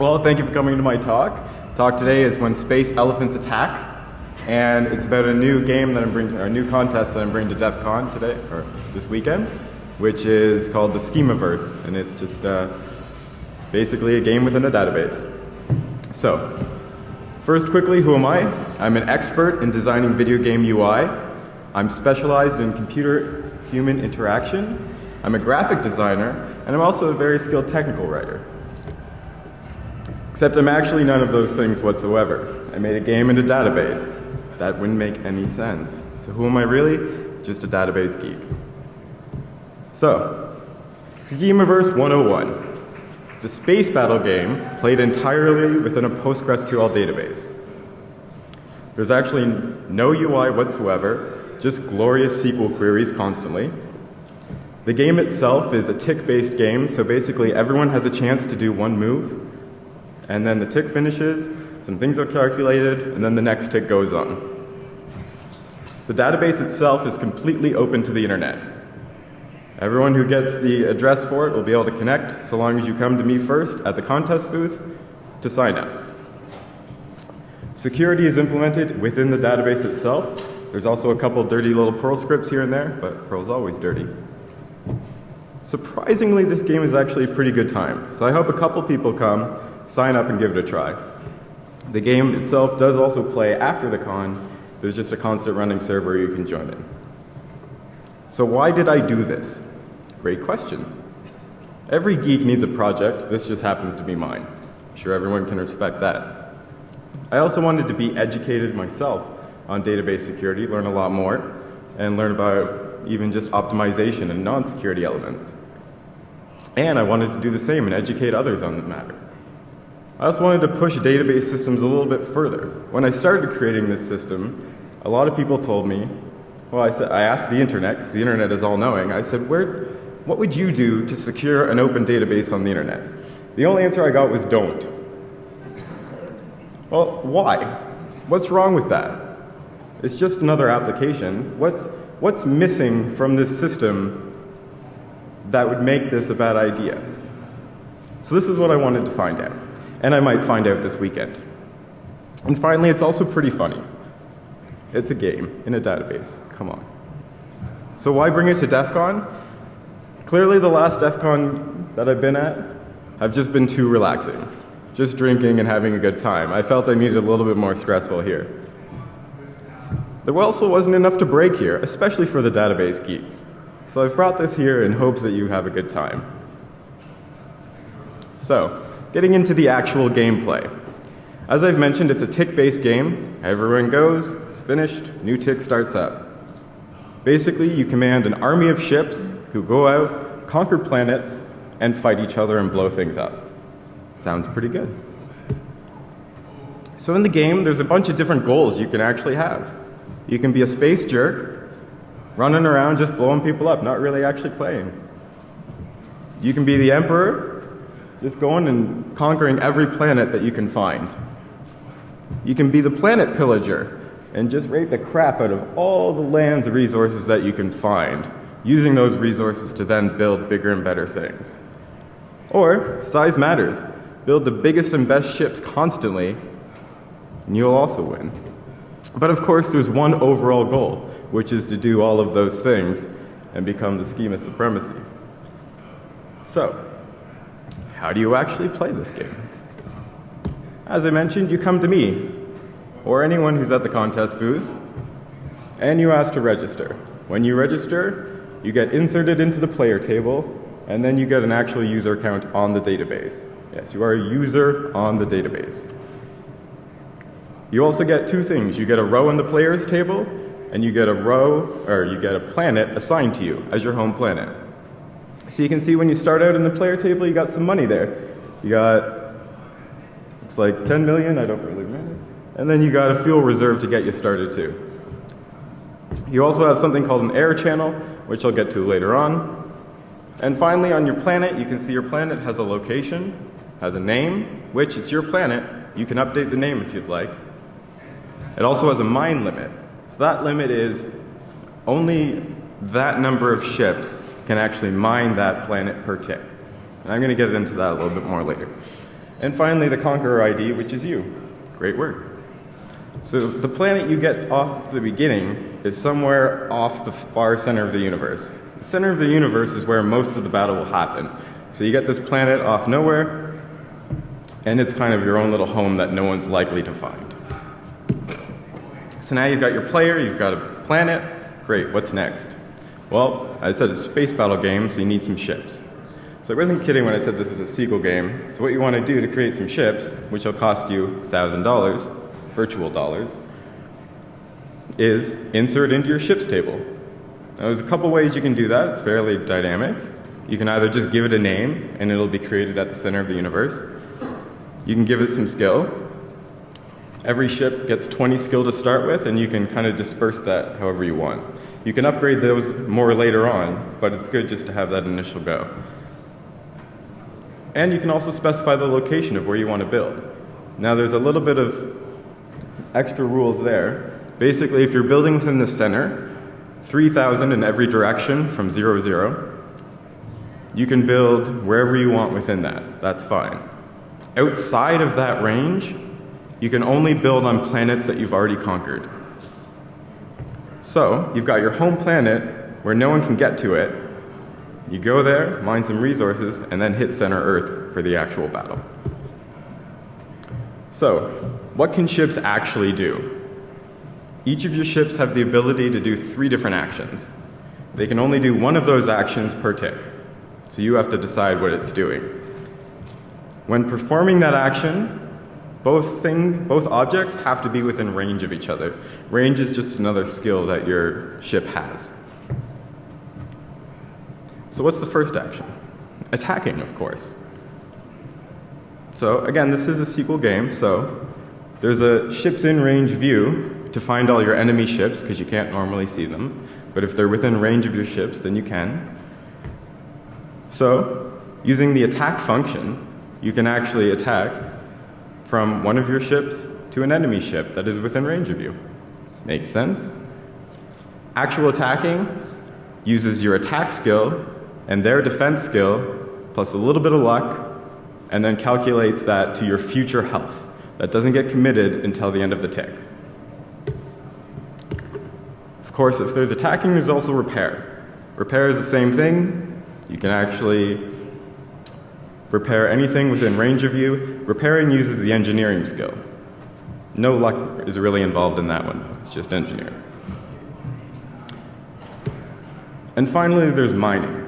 Well, thank you for coming to my talk. Talk today is When Space Elephants Attack, and it's about a new game that I'm bringing, or a new contest that I'm bringing to DEFCON today, or this weekend, which is called the Schemaverse, and it's just basically a game within a database. So, first quickly, who am I? I'm an expert in designing video game UI. I'm specialized in computer-human interaction. I'm a graphic designer, and I'm also a very skilled technical writer. Except I'm actually none of those things whatsoever. I made a game in a database. That wouldn't make any sense. So who am I really? Just a database geek. So, Schemaverse 101. It's a space battle game played entirely within a PostgreSQL database. There's actually no UI whatsoever, just glorious SQL queries constantly. The game itself is a tick-based game, so basically everyone has a chance to do one move, and then the tick finishes, some things are calculated, and then the next tick goes on. The database itself is completely open to the internet. Everyone who gets the address for it will be able to connect, so long as you come to me first at the contest booth to sign up. Security is implemented within the database itself. There's also a couple dirty little Perl scripts here and there, but Perl's always dirty. Surprisingly, this game is actually a pretty good time, so I hope a couple people come, sign up, and give it a try. The game itself does also play after the con. There's just a constant running server you can join in. So why did I do this? Great question. Every geek needs a project. This just happens to be mine. I'm sure everyone can respect that. I also wanted to be educated myself on database security, learn a lot more, and learn about even just optimization and non-security elements. And I wanted to do the same and educate others on the matter. I also wanted to push database systems a little bit further. When I started creating this system, a lot of people told me, well, I asked the internet, because the internet is all-knowing, I said, what would you do to secure an open database on the internet? The only answer I got was don't. Well, why? What's wrong with that? It's just another application. What's missing from this system that would make this a bad idea? So this is what I wanted to find out. And I might find out this weekend. And finally, it's also pretty funny. It's a game in a database. Come on. So why bring it to DEFCON? Clearly, the last DEFCON that I've been at have just been too relaxing. Just drinking and having a good time. I felt I needed a little bit more stressful here. There also wasn't enough to break here, especially for the database geeks. So I've brought this here in hopes that you have a good time. So, getting into the actual gameplay. As I've mentioned, it's a tick-based game. Everyone goes, finished, new tick starts up. Basically, you command an army of ships who go out, conquer planets, and fight each other and blow things up. Sounds pretty good. So in the game, there's a bunch of different goals you can actually have. You can be a space jerk, running around just blowing people up, not really actually playing. You can be the emperor, just going and conquering every planet that you can find. You can be the planet pillager and just rape the crap out of all the lands and resources that you can find, using those resources to then build bigger and better things. Or, size matters. Build the biggest and best ships constantly, and you'll also win. But of course, there's one overall goal, which is to do all of those things and become the schema supremacy. So, how do you actually play this game? As I mentioned, you come to me, or anyone who's at the contest booth, and you ask to register. When you register, you get inserted into the player table, and then you get an actual user account on the database. Yes, you are a user on the database. You also get two things. You get a row in the players table, and you get a planet assigned to you as your home planet. So you can see when you start out in the player table, you got some money there. You got, looks like 10 million, I don't really remember. And then you got a fuel reserve to get you started too. You also have something called an air channel, which I'll get to later on. And finally, on your planet, you can see your planet has a location, has a name, which it's your planet. You can update the name if you'd like. It also has a mine limit. So that limit is only that number of ships can actually mine that planet per tick. And I'm going to get into that a little bit more later. And finally, the Conqueror ID, which is you. Great work. So the planet you get off the beginning is somewhere off the far center of the universe. The center of the universe is where most of the battle will happen. So you get this planet off nowhere, and it's kind of your own little home that no one's likely to find. So now you've got your player, you've got a planet. Great, what's next? Well, I said it's a space battle game, so you need some ships. So I wasn't kidding when I said this is a sequel game. So what you want to do to create some ships, which will cost you $1,000, virtual dollars, is insert into your ships table. Now there's a couple ways you can do that. It's fairly dynamic. You can either just give it a name, and it'll be created at the center of the universe. You can give it some skill. Every ship gets 20 skill to start with, and you can kind of disperse that however you want. You can upgrade those more later on, but it's good just to have that initial go. And you can also specify the location of where you want to build. Now there's a little bit of extra rules there. Basically, if you're building within the center, 3,000 in every direction from 0, 0, you can build wherever you want within that. That's fine. Outside of that range, you can only build on planets that you've already conquered. So, you've got your home planet where no one can get to it. You go there, mine some resources, and then hit center Earth for the actual battle. So, what can ships actually do? Each of your ships have the ability to do 3 different actions. They can only do one of those actions per tick. So you have to decide what it's doing. When performing that action, both objects have to be within range of each other. Range is just another skill that your ship has. So what's the first action? Attacking, of course. So again, this is a sequel game, so there's a ships in range view to find all your enemy ships, because you can't normally see them. But if they're within range of your ships, then you can. So, using the attack function, you can actually attack from one of your ships to an enemy ship that is within range of you. Makes sense? Actual attacking uses your attack skill and their defense skill plus a little bit of luck, and then calculates that to your future health. That doesn't get committed until the end of the tick. Of course, if there's attacking, there's also repair. Repair is the same thing. You can actually repair anything within range of you. Repairing uses the engineering skill. No luck is really involved in that one, though. It's just engineering. And finally, there's mining.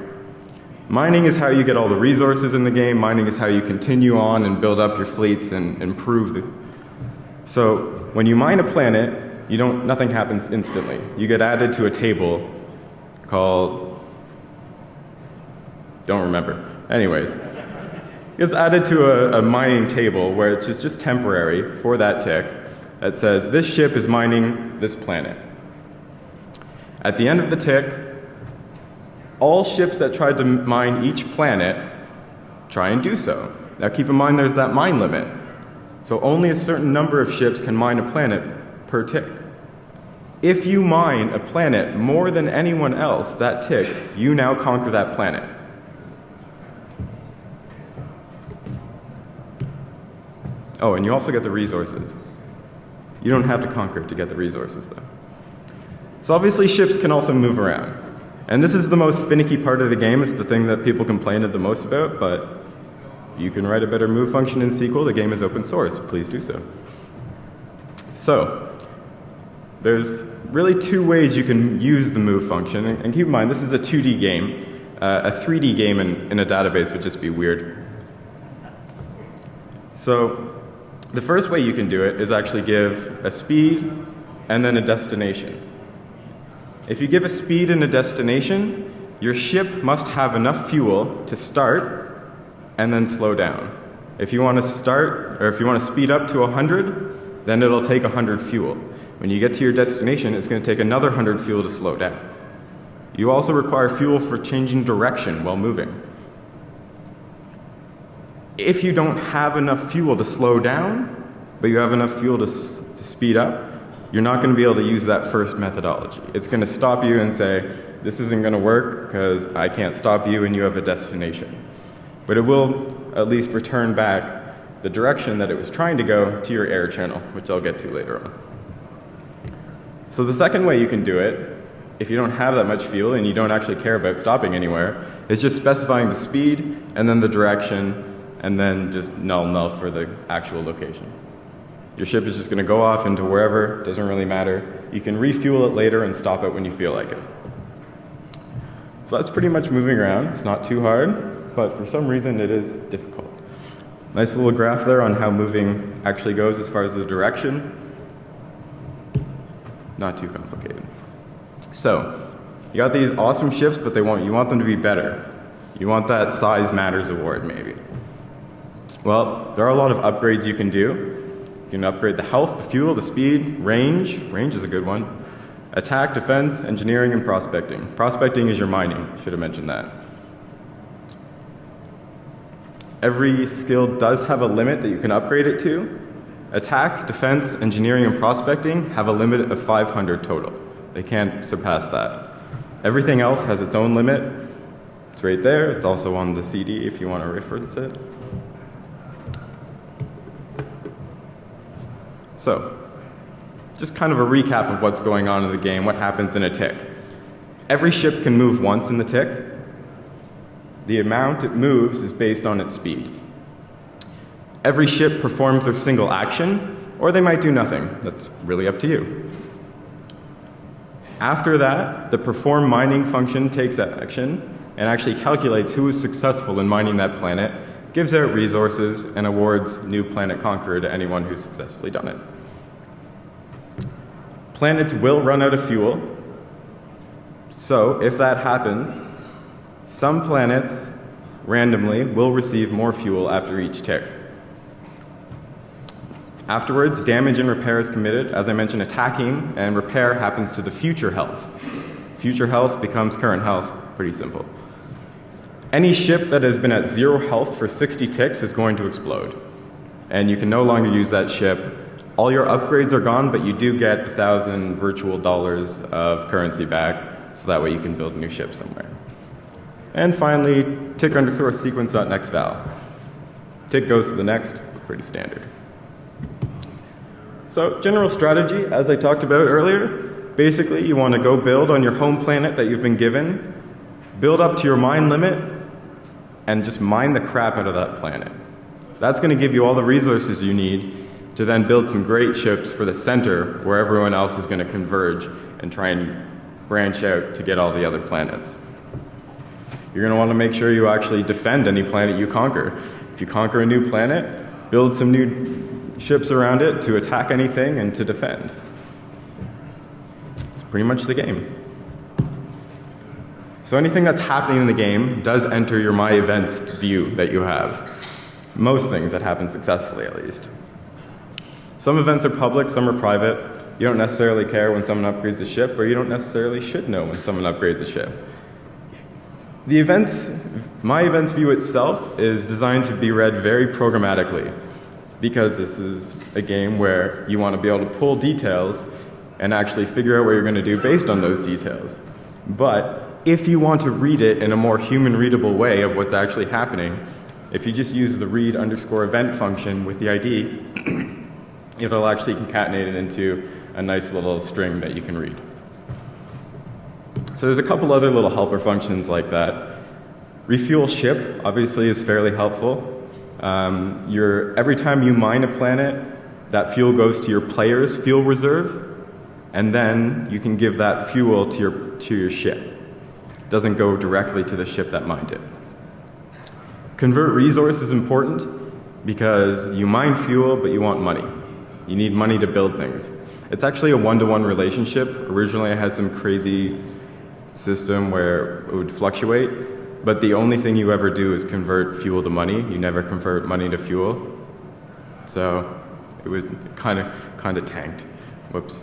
Mining is how you get all the resources in the game. Mining is how you continue on and build up your fleets and improve. So when you mine a planet, nothing happens instantly. You get added to a table called, don't remember. Anyways, it's added to a mining table where it's just temporary for that tick that says this ship is mining this planet. At the end of the tick, all ships that tried to mine each planet try and do so. Now keep in mind there's that mine limit. So only a certain number of ships can mine a planet per tick. If you mine a planet more than anyone else that tick, you now conquer that planet. Oh, and you also get the resources. You don't have to conquer to get the resources, though. So obviously ships can also move around. And this is the most finicky part of the game. It's the thing that people complain the most about, but you can write a better move function in SQL. The game is open source. Please do so. So there's really 2 ways you can use the move function. And keep in mind, this is a 2D game. A 3D game in a database would just be weird. So the first way you can do it is actually give a speed and then a destination. If you give a speed and a destination, your ship must have enough fuel to start and then slow down. If you want to start, or if you want to speed up to 100, then it'll take 100 fuel. When you get to your destination, it's going to take another 100 fuel to slow down. You also require fuel for changing direction while moving. If you don't have enough fuel to slow down, but you have enough fuel to speed up, you're not going to be able to use that first methodology. It's going to stop you and say, this isn't going to work because I can't stop you and you have a destination. But it will at least return back the direction that it was trying to go to your error channel, which I'll get to later on. So the second way you can do it, if you don't have that much fuel and you don't actually care about stopping anywhere, is just specifying the speed and then the direction and then just null for the actual location. Your ship is just going to go off into wherever, doesn't really matter. You can refuel it later and stop it when you feel like it. So that's pretty much moving around. It's not too hard, but for some reason it is difficult. Nice little graph there on how moving actually goes as far as the direction. Not too complicated. So, you got these awesome ships, but you want them to be better. You want that size matters award, maybe. Well, there are a lot of upgrades you can do. You can upgrade the health, the fuel, the speed, range. Range is a good one. Attack, defense, engineering, and prospecting. Prospecting is your mining. Should have mentioned that. Every skill does have a limit that you can upgrade it to. Attack, defense, engineering, and prospecting have a limit of 500 total. They can't surpass that. Everything else has its own limit. It's right there. It's also on the CD if you want to reference it. So, just kind of a recap of what's going on in the game, what happens in a tick. Every ship can move once in the tick. The amount it moves is based on its speed. Every ship performs a single action, or they might do nothing. That's really up to you. After that, the perform mining function takes action and actually calculates who is successful in mining that planet, gives out resources, and awards new planet Conqueror to anyone who's successfully done it. Planets will run out of fuel, so if that happens, some planets randomly will receive more fuel after each tick. Afterwards, damage and repair is committed. As I mentioned, attacking and repair happens to the future health. Future health becomes current health. Pretty simple. Any ship that has been at 0 health for 60 ticks is going to explode. And you can no longer use that ship. All your upgrades are gone, but you do get 1,000 virtual dollars of currency back, so that way you can build a new ship somewhere. And finally, tick_sequence.nextval. Tick goes to the next. It's pretty standard. So, general strategy, as I talked about earlier, basically you want to go build on your home planet that you've been given, build up to your mine limit, and just mine the crap out of that planet. That's going to give you all the resources you need to then build some great ships for the center where everyone else is going to converge and try and branch out to get all the other planets. You're going to want to make sure you actually defend any planet you conquer. If you conquer a new planet, build some new ships around it to attack anything and to defend. It's pretty much the game. So anything that's happening in the game does enter your My Events view that you have. Most things that happen successfully, at least. Some events are public, some are private. You don't necessarily care when someone upgrades a ship, or you don't necessarily should know when someone upgrades a ship. The My Events view itself is designed to be read very programmatically, because this is a game where you want to be able to pull details and actually figure out what you're going to do based on those details. But if you want to read it in a more human-readable way of what's actually happening, if you just use the read_event function with the ID, it'll actually concatenate it into a nice little string that you can read. So there's a couple other little helper functions like that. Refuel ship, obviously, is fairly helpful. Every time you mine a planet, that fuel goes to your player's fuel reserve, and then you can give that fuel to your ship. It doesn't go directly to the ship that mined it. Convert resource is important because you mine fuel, but you want money. You need money to build things. It's actually a one-to-one relationship. Originally, I had some crazy system where it would fluctuate. But the only thing you ever do is convert fuel to money. You never convert money to fuel. So it was kind of tanked. Whoops.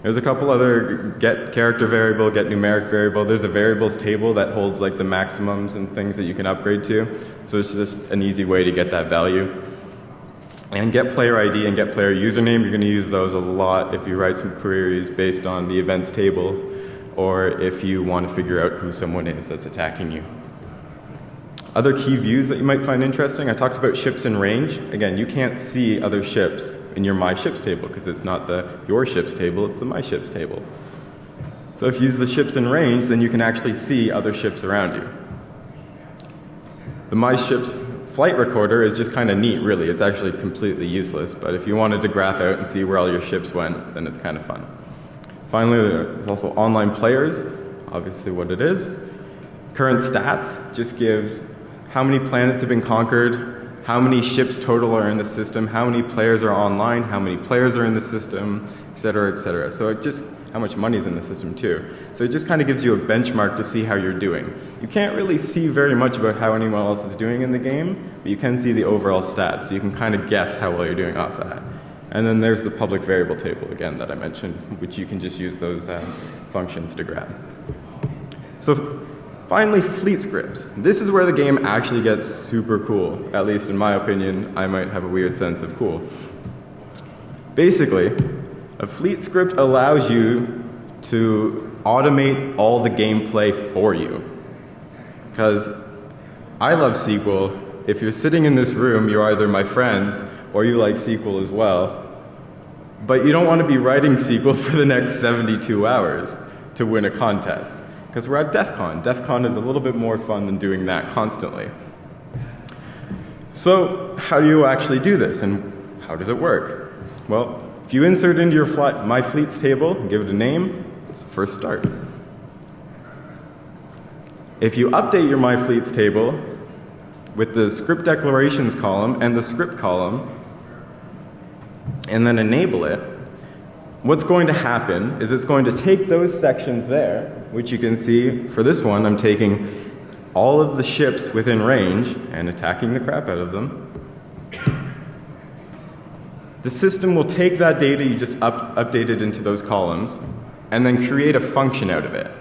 There's a couple other get character variable, get numeric variable. There's a variables table that holds like the maximums and things that you can upgrade to. So it's just an easy way to get that value. And get player ID and get player username. You're going to use those a lot if you write some queries based on the events table, or if you want to figure out who someone is that's attacking you. Other key views that you might find interesting, I talked about ships in range. Again, you can't see other ships in your My Ships table because it's not the Your Ships table, it's the My Ships table. So if you use the ships in range, then you can actually see other ships around you. The My Ships flight recorder is just kind of neat, really. It's actually completely useless, but if you wanted to graph out and see where all your ships went, then it's kind of fun. Finally, there's also online players, obviously what it is. Current stats just gives how many planets have been conquered, how many ships total are in the system, how many players are online, how many players are in the system, et cetera, et cetera. So it just, how much money is in the system too. So it just kind of gives you a benchmark to see how you're doing. You can't really see very much about how anyone else is doing in the game, but you can see the overall stats, so you can kind of guess how well you're doing off that. And then there's the public variable table, again, that I mentioned, which you can just use those functions to grab. So finally, fleet scripts. This is where the game actually gets super cool. At least in my opinion, I might have a weird sense of cool. Basically, a fleet script allows you to automate all the gameplay for you. Because I love SQL. If you're sitting in this room, you're either my friends or you like SQL as well. But you don't want to be writing SQL for the next 72 hours to win a contest. Because we're at DEFCON. DEFCON is a little bit more fun than doing that constantly. So how do you actually do this, and how does it work? Well, if you insert into your My Fleets table and give it a name, it's the first start. If you update your My Fleets table with the script declarations column and the script column, and then enable it, what's going to happen is it's going to take those sections there, which you can see for this one, I'm taking all of the ships within range and attacking the crap out of them. The system will take that data you just updated into those columns and then create a function out of it.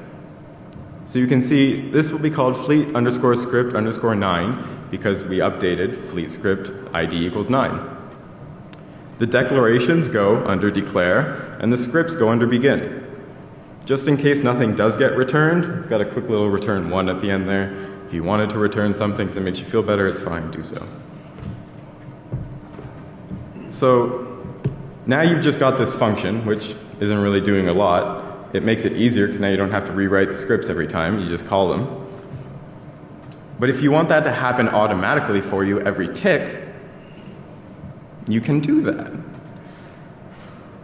So you can see this will be called fleet underscore script underscore 9 because we updated fleet script ID equals 9. The declarations go under declare, and the scripts go under begin. Just in case nothing does get returned, we've got a quick little return 1 at the end there. If you wanted to return something because it makes you feel better, it's fine, do so. So now you've just got this function, which isn't really doing a lot. It makes it easier because now you don't have to rewrite the scripts every time, you just call them. But if you want that to happen automatically for you every tick, you can do that.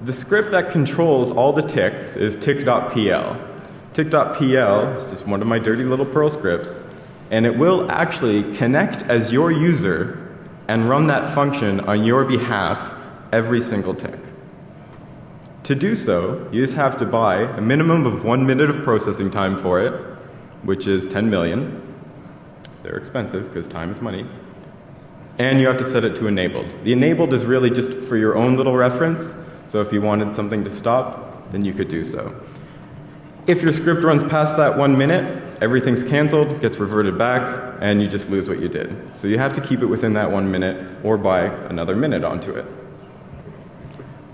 The script that controls all the ticks is tick.pl. Tick.pl is just one of my dirty little Perl scripts, and it will actually connect as your user and run that function on your behalf every single tick. To do so, you just have to buy a minimum of 1 minute of processing time for it, which is 10 million. They're expensive because time is money. And you have to set it to enabled. The enabled is really just for your own little reference, so if you wanted something to stop, then you could do so. If your script runs past that 1 minute, everything's canceled, gets reverted back, and you just lose what you did. So you have to keep it within that 1 minute or buy another minute onto it.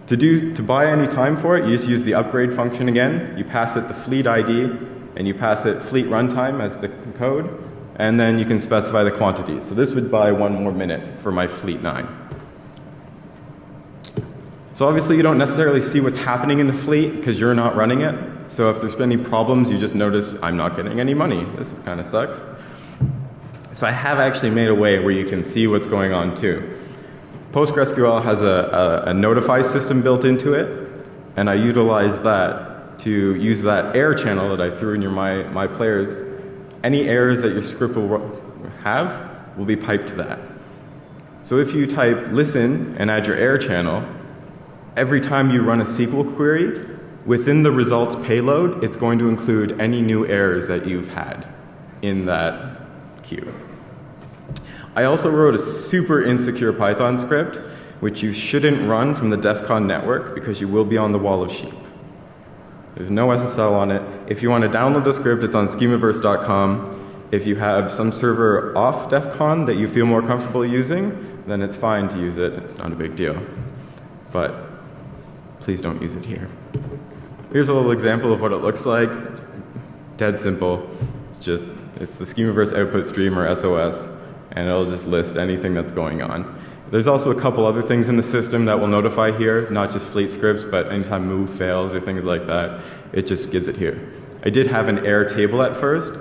To buy any time for it, you just use the upgrade function again. You pass it the fleet ID, and you pass it fleet runtime as the code, and then you can specify the quantity. So this would buy 1 more minute for my fleet 9. So obviously you don't necessarily see what's happening in the fleet because you're not running it. So if there's been any problems, you just notice I'm not getting any money. This is kind of sucks. So I have actually made a way where you can see what's going on too. PostgreSQL has a notify system built into it, and I utilize that to use that error channel that I threw in your my players. Any errors that your script will have will be piped to that. So if you type listen and add your error channel, every time you run a SQL query, within the results payload, it's going to include any new errors that you've had in that queue. I also wrote a super insecure Python script, which you shouldn't run from the DEFCON network because you will be on the wall of sheep. There's no SSL on it. If you want to download the script, it's on Schemaverse.com. If you have some server off DEFCON that you feel more comfortable using, then it's fine to use it. It's not a big deal. But please don't use it here. Here's a little example of what it looks like. It's dead simple. It's the Schemaverse output stream, or SOS. and it'll just list anything that's going on. There's also a couple other things in the system that will notify here, not just fleet scripts, but anytime move fails or things like that, it just gives it here. I did have an error table at first,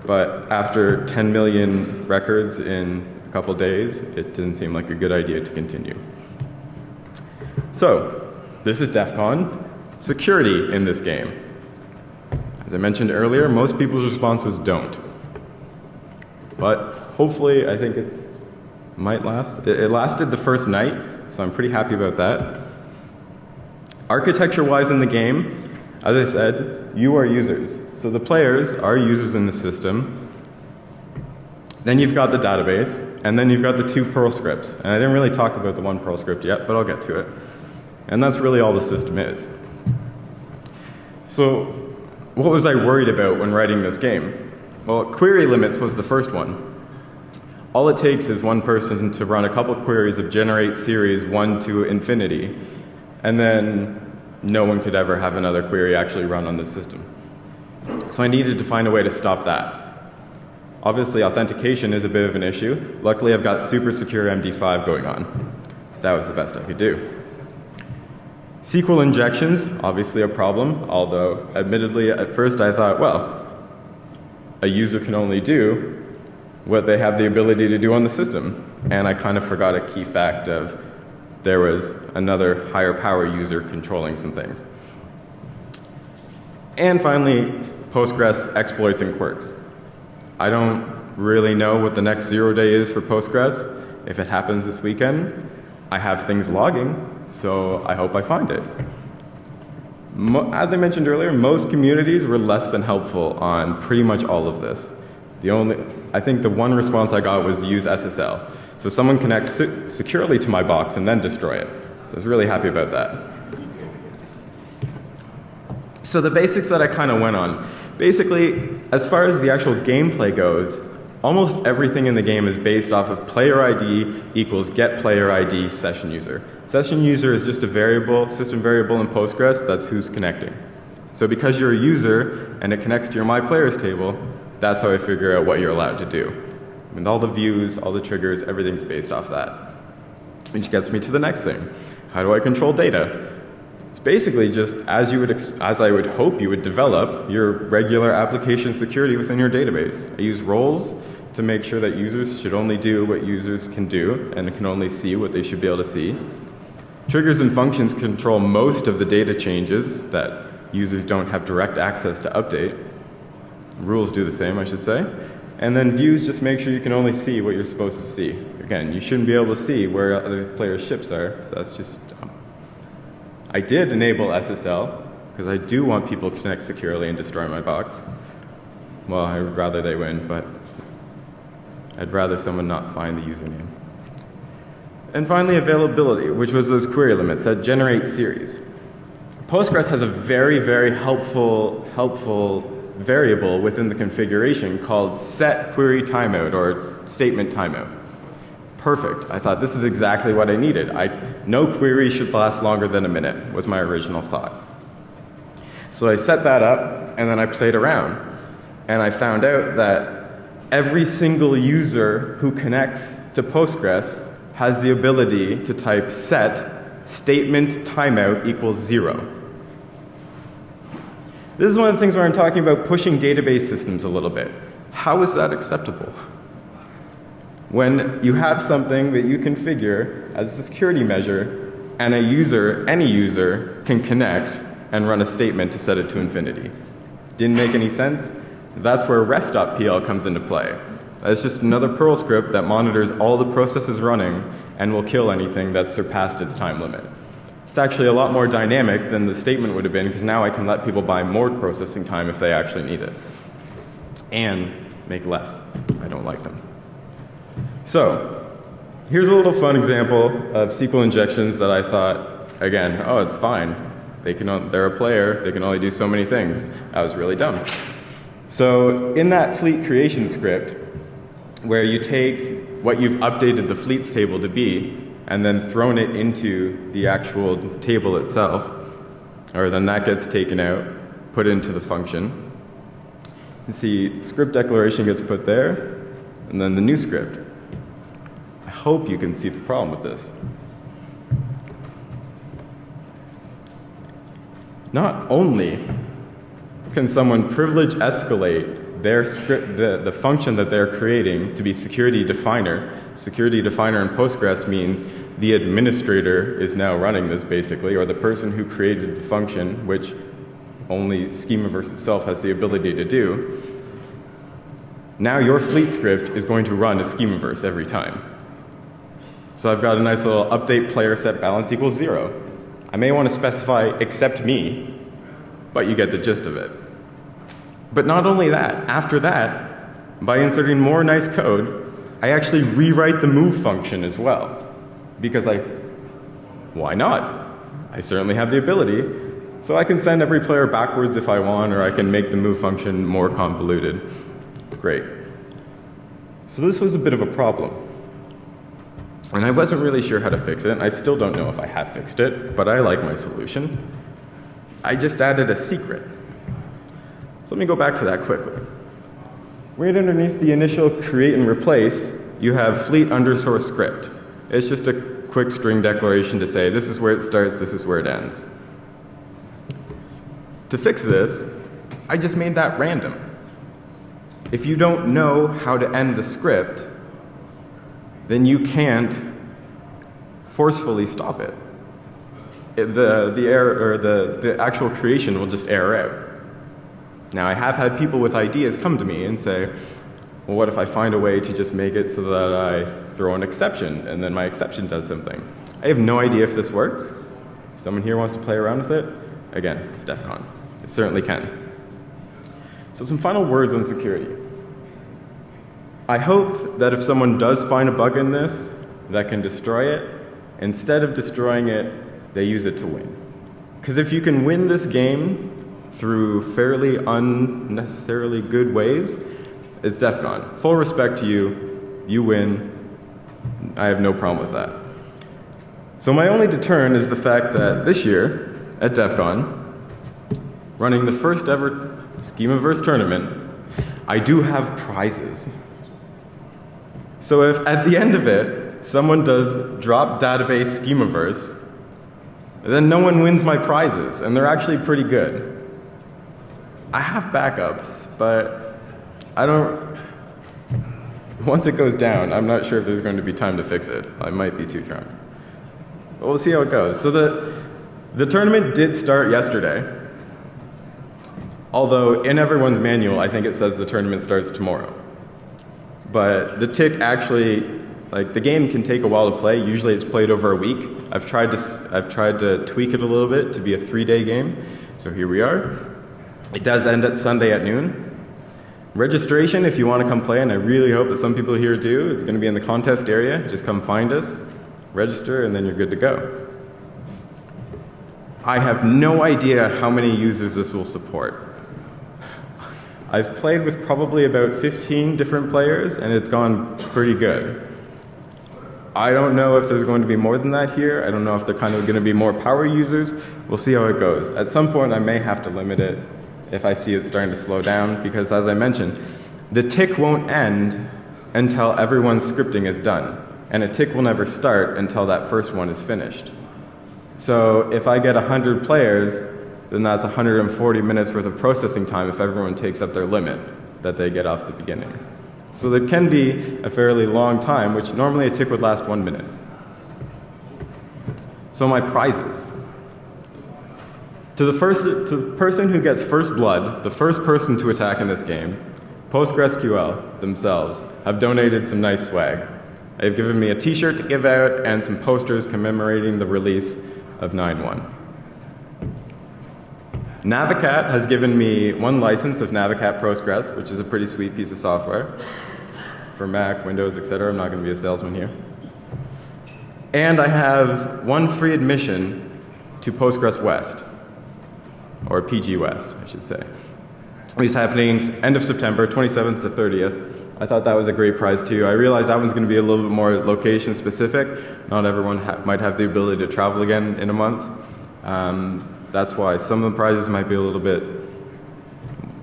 but after 10 million records in a couple days, it didn't seem like a good idea to continue. So, this is DEFCON. Security in this game. As I mentioned earlier, most people's response was don't. But hopefully, I think it might last. It lasted the first night, so I'm pretty happy about that. Architecture-wise in the game, as I said, you are users. So the players are users in the system. Then you've got the database, and then you've got the 2 Perl scripts. And I didn't really talk about the 1 Perl script yet, but I'll get to it. And that's really all the system is. So what was I worried about when writing this game? Well, query limits was the first one. All it takes is one person to run a couple queries of generate series 1 to infinity, and then no one could ever have another query actually run on the system. So I needed to find a way to stop that. Obviously, authentication is a bit of an issue. Luckily, I've got super secure MD5 going on. That was the best I could do. SQL injections, obviously a problem, although admittedly at first I thought, well, a user can only do what they have the ability to do on the system. And I kind of forgot a key fact of there was another higher power user controlling some things. And finally, Postgres exploits and quirks. I don't really know what the next 0 day is for Postgres. If it happens this weekend, I have things logging, so I hope I find it. As I mentioned earlier, most communities were less than helpful on pretty much all of this. I think the one response I got was use SSL. So someone connects securely to my box and then destroy it. So I was really happy about that. So the basics that I kind of went on. Basically, as far as the actual gameplay goes, almost everything in the game is based off of player ID equals get player ID session user. Session user is just a variable, system variable in Postgres, that's who's connecting. So because you're a user and it connects to your my players table, that's how I figure out what you're allowed to do. And all the views, all the triggers, everything's based off that. Which gets me to the next thing. How do I control data? It's basically just as I would hope you would develop your regular application security within your database. I use roles to make sure that users should only do what users can do and can only see what they should be able to see. Triggers and functions control most of the data changes that users don't have direct access to update. Rules do the same, I should say. And then views just make sure you can only see what you're supposed to see. Again, you shouldn't be able to see where other players' ships are, so that's just dumb. I did enable SSL, because I do want people to connect securely and destroy my box. Well, I would rather they win, but I'd rather someone not find the username. And finally, availability, which was those query limits that generate series. Postgres has a very, very helpful variable within the configuration called set query timeout or statement timeout. Perfect. I thought this is exactly what I needed. No query should last longer than a minute was my original thought. So I set that up and then I played around and I found out that every single user who connects to Postgres has the ability to type set statement timeout equals 0. This is one of the things where I'm talking about pushing database systems a little bit. How is that acceptable? When you have something that you configure as a security measure, and any user can connect and run a statement to set it to infinity. Didn't make any sense? That's where ref.pl comes into play. That's just another Perl script that monitors all the processes running and will kill anything that's surpassed its time limit. It's actually a lot more dynamic than the statement would have been, because now I can let people buy more processing time if they actually need it. And make less. I don't like them. So, here's a little fun example of SQL injections that I thought, again, oh, it's fine. They're a player, they can only do so many things. That was really dumb. So, in that fleet creation script, where you take what you've updated the fleets table to be, and then thrown it into the actual table itself, or then that gets taken out, put into the function. You see, script declaration gets put there, and then the new script. I hope you can see the problem with this. Not only can someone privilege escalate their script, the function that they're creating to be security definer. Security definer in Postgres means the administrator is now running this basically, or the person who created the function, which only Schemaverse itself has the ability to do. Now your fleet script is going to run as Schemaverse every time. So I've got a nice little update player set balance equals 0. I may want to specify except me, but you get the gist of it. But not only that, after that, by inserting more nice code, I actually rewrite the move function as well. Because why not? I certainly have the ability, so I can send every player backwards if I want, or I can make the move function more convoluted. Great. So this was a bit of a problem. And I wasn't really sure how to fix it. I still don't know if I have fixed it, but I like my solution. I just added a secret. So let me go back to that quickly. Right underneath the initial create and replace, you have fleet underscore script. It's just a quick string declaration to say this is where it starts, this is where it ends. To fix this, I just made that random. If you don't know how to end the script, then you can't forcefully stop it. The error, or the actual creation will just error out. Now, I have had people with ideas come to me and say, well, what if I find a way to just make it so that I throw an exception, and then my exception does something? I have no idea if this works. If someone here wants to play around with it, again, it's DEFCON. It certainly can. So some final words on security. I hope that if someone does find a bug in this that can destroy it, instead of destroying it, they use it to win. Because if you can win this game through fairly unnecessarily good ways, it's DEFCON. Full respect to you. You win. I have no problem with that. So my only deterrent is the fact that this year at DEFCON, running the first ever Schemaverse tournament, I do have prizes. So if at the end of it, someone does drop database Schemaverse, then no one wins my prizes, and they're actually pretty good. I have backups, but I don't, once it goes down, I'm not sure if there's going to be time to fix it. I might be too drunk. But we'll see how it goes. So the tournament did start yesterday, although in everyone's manual, I think it says the tournament starts tomorrow. But the tick actually, the game can take a while to play. Usually it's played over a week. I've tried to tweak it a little bit to be a 3-day game. So here we are. It does end at Sunday at noon. Registration, if you want to come play, and I really hope that some people here do, it's going to be in the contest area. Just come find us, register, and then you're good to go. I have no idea how many users this will support. I've played with probably about 15 different players, and it's gone pretty good. I don't know if there's going to be more than that here. I don't know if there kind of going to be more power users. We'll see how it goes. At some point, I may have to limit it if I see it starting to slow down, because as I mentioned, the tick won't end until everyone's scripting is done, and a tick will never start until that first one is finished. So if I get 100 players, then that's 140 minutes worth of processing time if everyone takes up their limit that they get off the beginning. So there can be a fairly long time, which normally a tick would last 1 minute. So my prizes. To the person who gets first blood, the first person to attack in this game, PostgreSQL themselves have donated some nice swag. They've given me a t-shirt to give out and some posters commemorating the release of 9.1. Navicat has given me one license of Navicat Postgres, which is a pretty sweet piece of software for Mac, Windows, etc. I'm not going to be a salesman here. And I have one free admission to Postgres West, or PG West, I should say. It's happening end of September, 27th to 30th. I thought that was a great prize too. I realize that one's going to be a little bit more location specific. Not everyone might have the ability to travel again in a month. That's why some of the prizes might be a little bit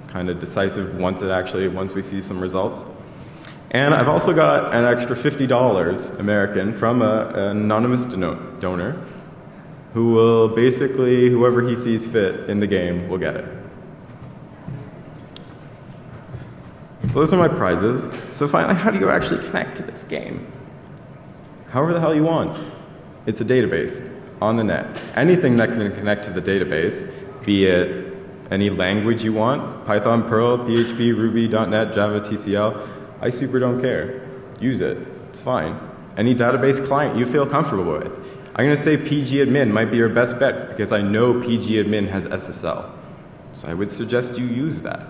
kind of decisive once we see some results. And I've also got an extra $50 American from an anonymous donor who will basically, whoever he sees fit in the game will get it. So those are my prizes. So finally, how do you actually connect to this game? However the hell you want. It's a database on the net. Anything that can connect to the database, be it any language you want, Python, Perl, PHP, Ruby, .NET, Java, TCL, I super don't care. Use it. It's fine. Any database client you feel comfortable with. I'm going to say pgadmin might be your best bet because I know pgadmin has SSL. So I would suggest you use that.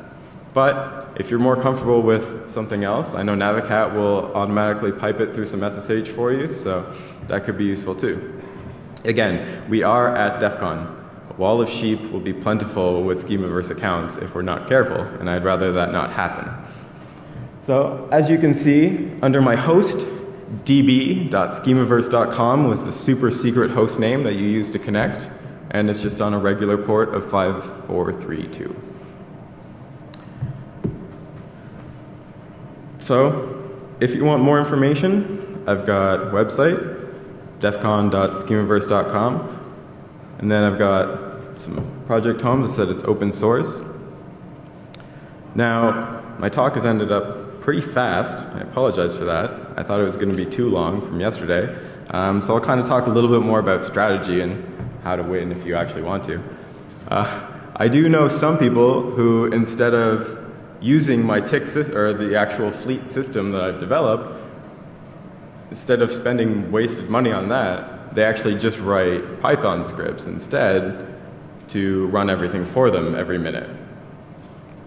But if you're more comfortable with something else, I know Navicat will automatically pipe it through some SSH for you, so that could be useful too. Again, we are at DEFCON. A wall of sheep will be plentiful with Schemaverse accounts if we're not careful, and I'd rather that not happen. So as you can see, under my host, db.schemaverse.com was the super secret host name that you use to connect, and it's just on a regular port of 5432. So if you want more information, I've got a website, defcon.schemaverse.com, and then I've got some project homes that said it's open source. Now, my talk has ended up pretty fast. I apologize for that. I thought it was going to be too long from yesterday. So I'll kind of talk a little bit more about strategy and how to win if you actually want to. I do know some people who, instead of using my tick or the actual fleet system that I've developed, instead of spending wasted money on that, they actually just write Python scripts instead to run everything for them every minute.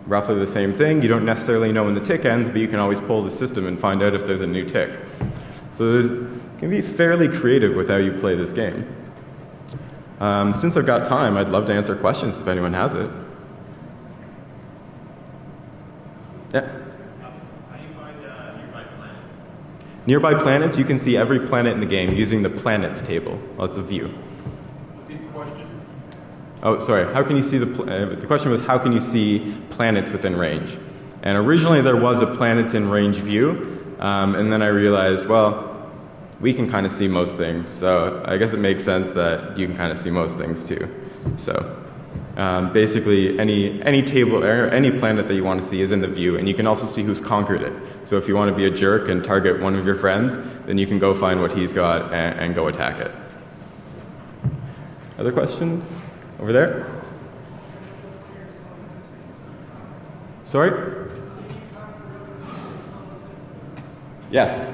Roughly the same thing. You don't necessarily know when the tick ends, but you can always pull the system and find out if there's a new tick. So you can be fairly creative with how you play this game. Since I've got time, I'd love to answer questions if anyone has it. Yeah. How do you find nearby planets? Nearby planets, you can see every planet in the game using the planets table. Well, it's a view. Repeat the question. Oh, sorry. How can you see the question was how can you see planets within range? And originally there was a planets in range view, and then I realized, well, we can kind of see most things, so I guess it makes sense that you can kind of see most things too. So. Basically, any table or any planet that you want to see is in the view, and you can also see who's conquered it. So if you want to be a jerk and target one of your friends, then you can go find what he's got and go attack it. Other questions? Over there? Sorry? Yes.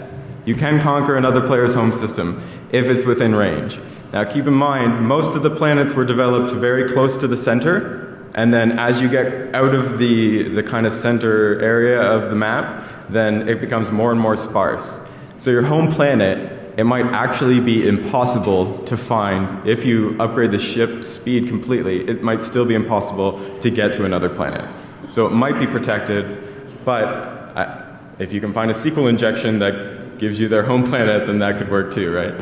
You can conquer another player's home system if it's within range. Now keep in mind, most of the planets were developed very close to the center, and then as you get out of the kind of center area of the map, then it becomes more and more sparse. So your home planet, it might actually be impossible to find. If you upgrade the ship speed completely, it might still be impossible to get to another planet. So it might be protected, but if you can find a SQL injection that gives you their home planet, then that could work too, right?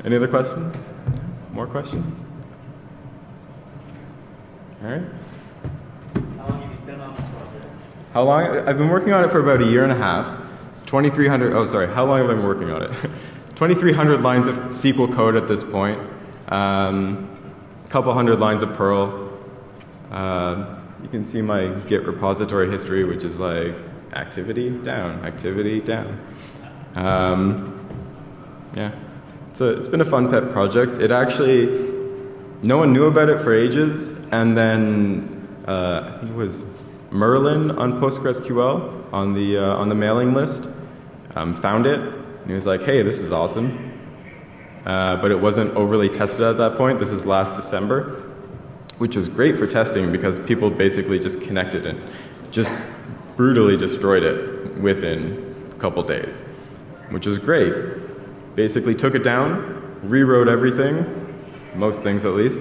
Any other questions? More questions? All right. How long have you spent on this project? How long? I've been working on it for about a year and a half. It's 2,300. Oh, sorry. How long have I been working on it? 2,300 lines of SQL code at this point. A couple hundred lines of Perl. You can see my Git repository history, which is like activity down, activity down. Yeah. So it's been a fun pet project. It actually, no one knew about it for ages, and then I think it was Merlin on PostgreSQL on the mailing list found it, and he was like, "Hey, this is awesome," but it wasn't overly tested at that point. This is last December, which was great for testing because people basically just connected and just brutally destroyed it within a couple days, which was great. Basically took it down, rewrote everything, most things at least,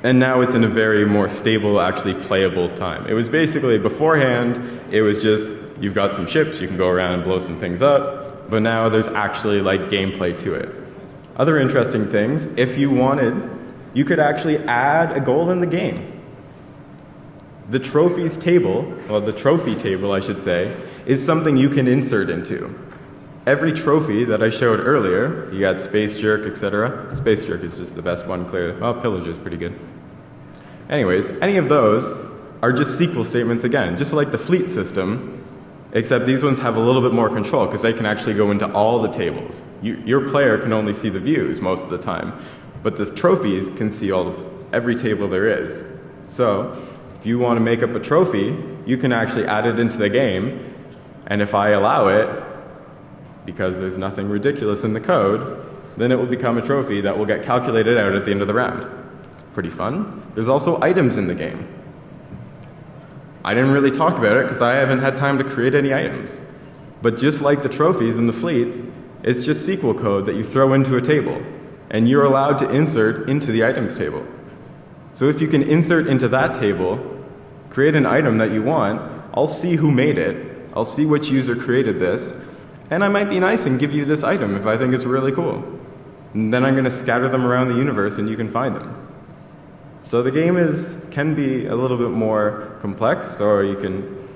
and now it's in a very more stable, actually playable time. It was basically, beforehand, it was just, you've got some ships, you can go around and blow some things up, but now there's actually like gameplay to it. Other interesting things, if you wanted, you could actually add a goal in the game. The trophies table, well, the trophy table, I should say, is something you can insert into. Every trophy that I showed earlier, you got Space Jerk, etc. Space Jerk is just the best one, clearly. Well, Pillager is pretty good. Anyways, any of those are just SQL statements again, just like the fleet system, except these ones have a little bit more control because they can actually go into all the tables. Your player can only see the views most of the time, but the trophies can see every table there is. So if you want to make up a trophy, you can actually add it into the game, and if I allow it, because there's nothing ridiculous in the code, then it will become a trophy that will get calculated out at the end of the round. Pretty fun. There's also items in the game. I didn't really talk about it because I haven't had time to create any items. But just like the trophies and the fleets, it's just SQL code that you throw into a table, and you're allowed to insert into the items table. So if you can insert into that table, create an item that you want, I'll see who made it, I'll see which user created this, and I might be nice and give you this item if I think it's really cool. And then I'm going to scatter them around the universe and you can find them. So the game can be a little bit more complex, or you can,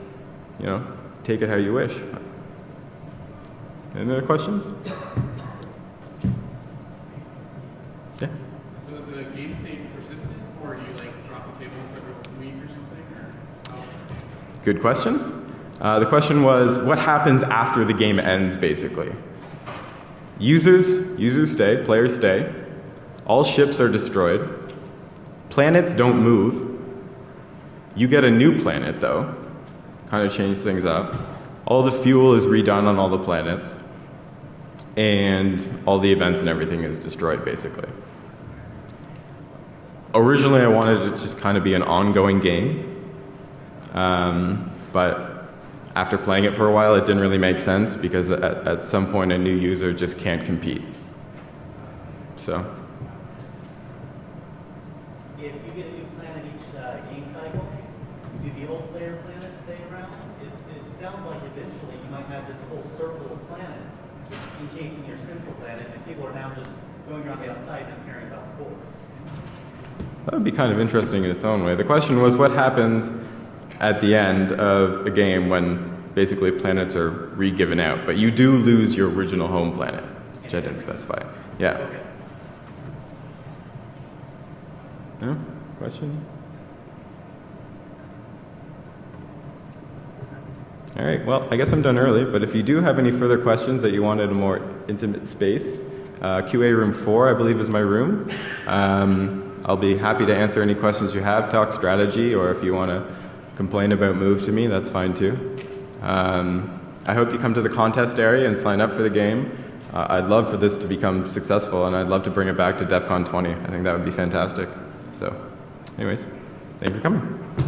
take it how you wish. Any other questions? Yeah. So is the game state persistent, or do you drop the tables every week or something? Or Good question. The question was, what happens after the game ends, basically? Users stay, players stay. All ships are destroyed. Planets don't move. You get a new planet, though. Kind of change things up. All the fuel is redone on all the planets. And all the events and everything is destroyed, basically. Originally, I wanted it to just kind of be an ongoing game. But after playing it for a while, it didn't really make sense because at some point a new user just can't compete. So. If you get a new planet each game cycle, do the old player planets stay around? It sounds like eventually you might have this whole circle of planets encasing your central planet, and people are now just going around the outside and caring about the core. That would be kind of interesting in its own way. The question was, what happens at the end of a game when basically planets are re-given out, but you do lose your original home planet, which I didn't specify. Yeah. Okay. No? Question? All right, well, I guess I'm done early, but if you do have any further questions that you wanted a more intimate space, QA room 4, I believe, is my room. I'll be happy to answer any questions you have, talk strategy, or if you want to complain about move to me, that's fine too. I hope you come to the contest area and sign up for the game. I'd love for this to become successful, and I'd love to bring it back to DEFCON 20. I think that would be fantastic. So, anyways, thank you for coming.